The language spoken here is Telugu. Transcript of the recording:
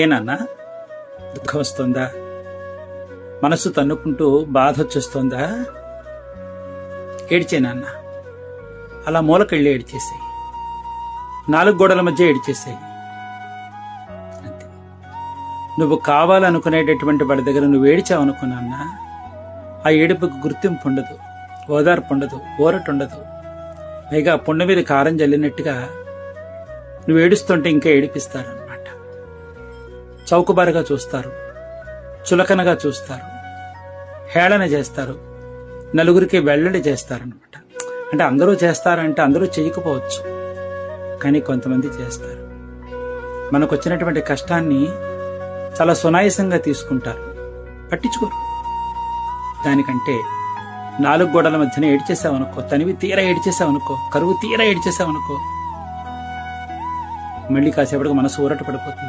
ఏనన్నా, దుఃఖం వస్తుందా? మనసు తన్నుకుంటూ బాధ వచ్చేస్తోందా? ఏడ్చేనన్నా, అలా మూలకెళ్ళి ఏడ్చేసాయి, 4 గోడల మధ్య ఏడ్చేసాయి. అంతే. నువ్వు కావాలనుకునేటటువంటి వాడి దగ్గర నువ్వు ఏడిచావనుకున్నా, ఆ ఏడుపుకు గుర్తింపు ఉండదు, ఓదార్పు ఉండదు, ఊరట ఉండదు. పైగా పుండ మీద కారం జల్లినట్టుగా నువ్వు ఏడుస్తుంటే ఇంకా ఏడిపిస్తారన్నమాట. చౌకబారుగా చూస్తారు, చులకనగా చూస్తారు, హేళన చేస్తారు, నలుగురికి వెల్లడి చేస్తారనమాట. అంటే అందరూ చేస్తారంటే అందరూ చేయకపోవచ్చు, కానీ కొంతమంది చేస్తారు. మనకు వచ్చినటువంటి కష్టాన్ని చాలా సునాయాసంగా తీసుకుంటారు, పట్టించుకోరు. దానికంటే 4 గోడల మధ్యన ఏడ్చేసావనుకో, తనివి తీరా ఏడ్చేసావనుకో, కరువు తీరా ఏడ్చేసావనుకో, మళ్ళీ కాసేపటికి మనసు ఊరట పడిపోతుంది.